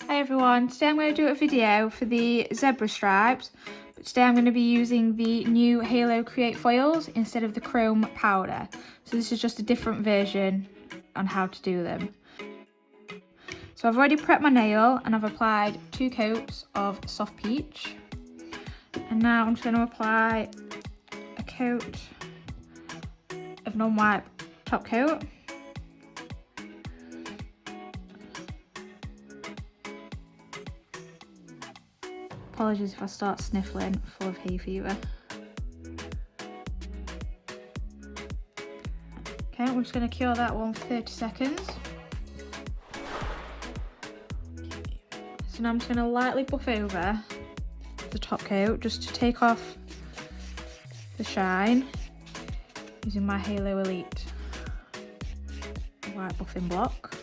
Hi everyone, today I'm going to do a video for the zebra stripes, but today I'm going to be using the new Halo Create foils instead of the chrome powder. So this is just a different version on how to do them. So I've already prepped my nail and I've applied 2 coats of soft peach. And now I'm just going to apply a coat of non-wipe top coat. Apologies if I start sniffling, full of hay fever. Okay, we're just going to cure that one for 30 seconds. So now I'm just going to lightly buff over the top coat just to take off the shine using my Halo Elite white buffing block.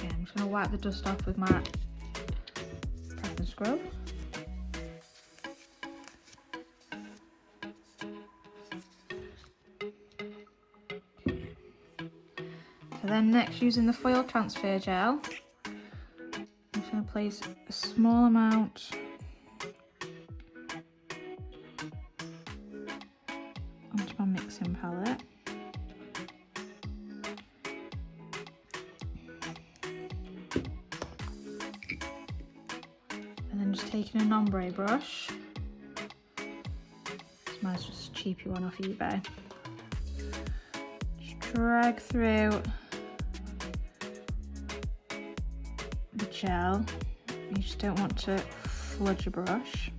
I'm just going to wipe the dust off with my prep and scrub. So then next, using the foil transfer gel, I'm just going to place a small amount onto my mixing palette. Just taking an ombre brush. Mine's just a cheapy one off eBay. Just drag through the gel. You just don't want to flood your brush.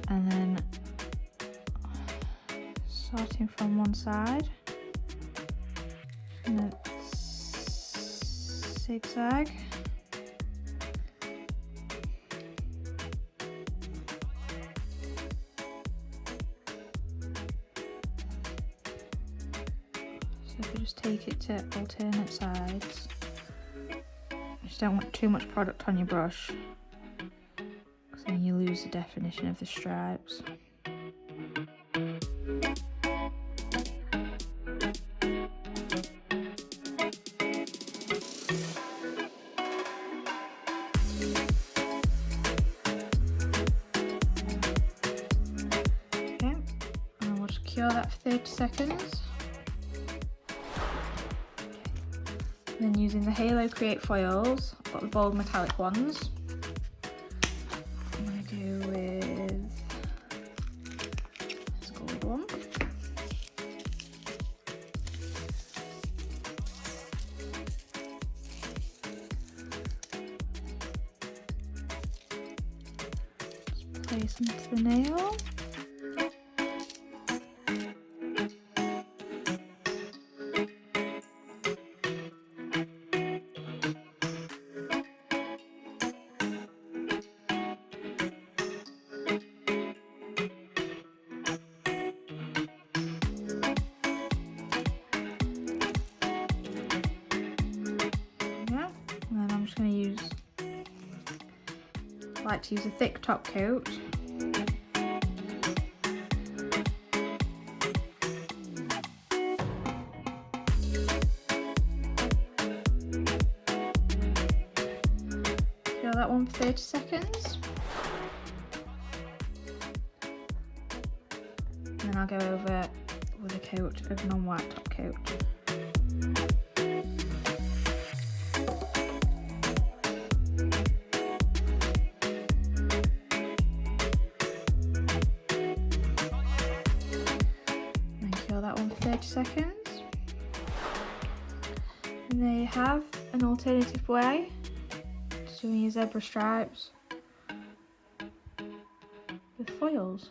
And then starting from one side, and then zigzag. So if you just take it to alternate sides, you just don't want too much product on your brush, because then you lose the definition of the stripes. Okay, and we'll just cure that for 30 seconds. Then using the Halo Create foils, I've got the bold metallic ones. I'm going to go with this gold one. Just place them to the nail. I'm just going to like to use a thick top coat. Cure that one for 30 seconds. And then I'll go over with a coat of non-white top coat. That one for 30 seconds. And there you have an alternative way to doing your zebra stripes with foils.